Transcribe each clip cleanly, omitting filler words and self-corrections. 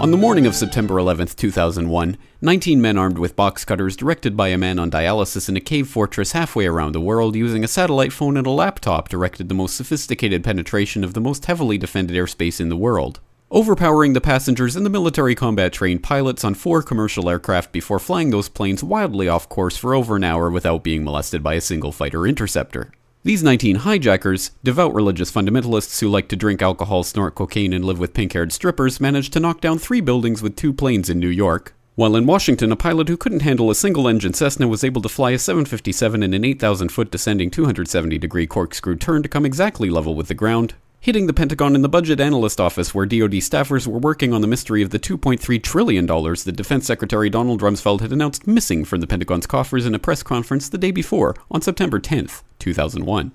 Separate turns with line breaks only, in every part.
On the morning of September 11, 2001, 19 men armed with box cutters directed by a man on dialysis in a cave fortress halfway around the world using a satellite phone and a laptop directed the most sophisticated penetration of the most heavily defended airspace in the world, overpowering the passengers and the military combat trained pilots on 4 commercial aircraft before flying those planes wildly off course for over an hour without being molested by a single fighter interceptor. These 19 hijackers, devout religious fundamentalists who like to drink alcohol, snort cocaine, and live with pink-haired strippers, managed to knock down 3 buildings with 2 planes in New York, while in Washington, a pilot who couldn't handle a single-engine Cessna was able to fly a 757 in an 8,000-foot descending 270-degree corkscrew turn to come exactly level with the ground, hitting the Pentagon in the budget analyst office where DoD staffers were working on the mystery of the $2.3 trillion that Defense Secretary Donald Rumsfeld had announced missing from the Pentagon's coffers in a press conference the day before, on September 10th, 2001.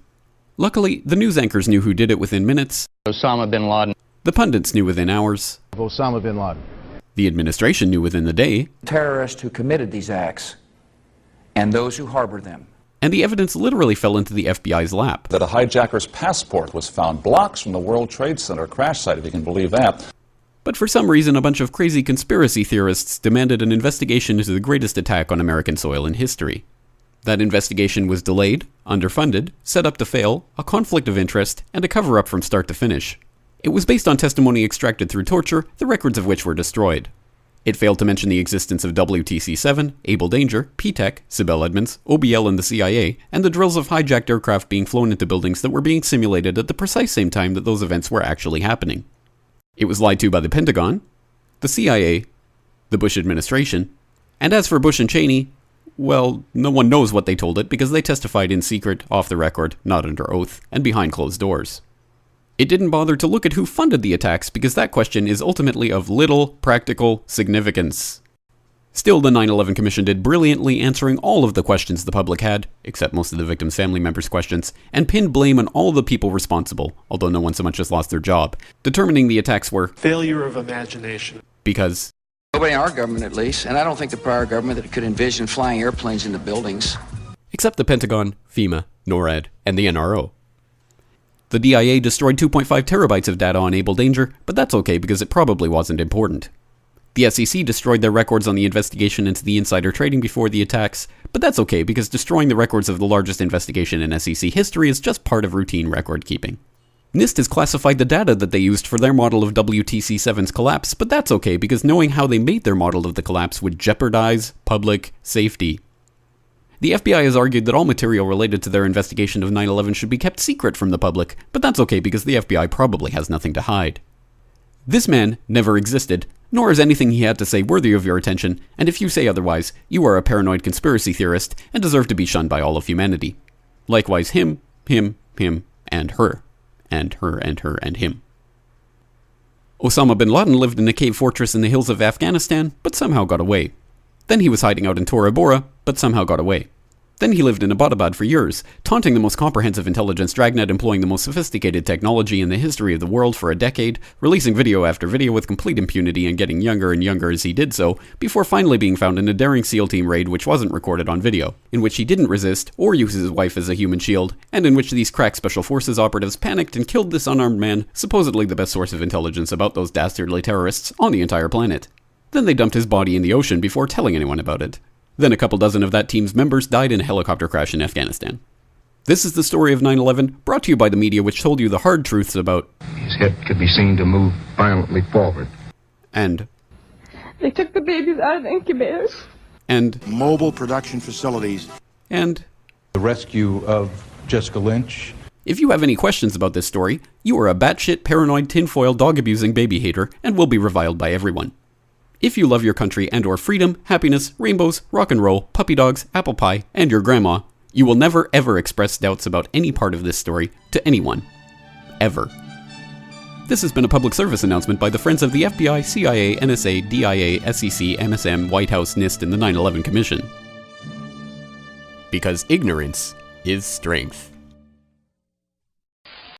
Luckily, the news anchors knew who did it within minutes.
Osama bin Laden.
The pundits knew within hours.
Osama bin Laden.
The administration knew within the day.
Terrorists who committed these acts and those who harbored them.
And the evidence literally fell into the FBI's lap.
That a hijacker's passport was found blocks from the World Trade Center crash site, if you can believe that.
But for some reason, a bunch of crazy conspiracy theorists demanded an investigation into the greatest attack on American soil in history. That investigation was delayed, underfunded, set up to fail, a conflict of interest, and a cover-up from start to finish. It was based on testimony extracted through torture, the records of which were destroyed. It failed to mention the existence of WTC-7, Able Danger, P-TECH, Sibel Edmonds, OBL and the CIA, and the drills of hijacked aircraft being flown into buildings that were being simulated at the precise same time that those events were actually happening. It was lied to by the Pentagon, the CIA, the Bush administration, and as for Bush and Cheney, well, no one knows what they told it because they testified in secret, off the record, not under oath, and behind closed doors. It didn't bother to look at who funded the attacks because that question is ultimately of little practical significance. Still, the 9/11 Commission did brilliantly answering all of the questions the public had, except most of the victims' family members' questions, and pinned blame on all the people responsible, although no one so much as lost their job, determining the attacks were
failure of imagination.
Because
Nobody in our government, at least, and I don't think the prior government that could envision flying airplanes into buildings.
Except the Pentagon, FEMA, NORAD, and the NRO. The DIA destroyed 2.5 terabytes of data on Able Danger, but that's okay because it probably wasn't important. The SEC destroyed their records on the investigation into the insider trading before the attacks, but that's okay because destroying the records of the largest investigation in SEC history is just part of routine record keeping. NIST has classified the data that they used for their model of WTC-7's collapse, but that's okay because knowing how they made their model of the collapse would jeopardize public safety. The FBI has argued that all material related to their investigation of 9/11 should be kept secret from the public, but that's okay because the FBI probably has nothing to hide. This man never existed, nor is anything he had to say worthy of your attention, and if you say otherwise, you are a paranoid conspiracy theorist and deserve to be shunned by all of humanity. Likewise him, and her. And her, and him. Osama bin Laden lived in a cave fortress in the hills of Afghanistan, but somehow got away. Then he was hiding out in Tora Bora, but somehow got away. Then he lived in Abbottabad for years, taunting the most comprehensive intelligence dragnet employing the most sophisticated technology in the history of the world for a decade, releasing video after video with complete impunity and getting younger and younger as he did so, before finally being found in a daring SEAL team raid which wasn't recorded on video, in which he didn't resist or use his wife as a human shield, and in which these crack special forces operatives panicked and killed this unarmed man, supposedly the best source of intelligence about those dastardly terrorists on the entire planet. Then they dumped his body in the ocean before telling anyone about it. Then a couple dozen of that team's members died in a helicopter crash in Afghanistan. This is the story of 9/11, brought to you by the media which told you the hard truths about
his head could be seen to move violently forward.
And
they took the babies out of the incubators.
And
mobile production facilities.
And
the rescue of Jessica Lynch.
If you have any questions about this story, you are a batshit paranoid tinfoil dog-abusing baby hater and will be reviled by everyone. If you love your country and or freedom, happiness, rainbows, rock and roll, puppy dogs, apple pie, and your grandma, you will never ever express doubts about any part of this story to anyone. Ever. This has been a public service announcement by the Friends of the FBI, CIA, NSA, DIA, SEC, MSM, White House, NIST, and the 9/11 Commission. Because ignorance is strength.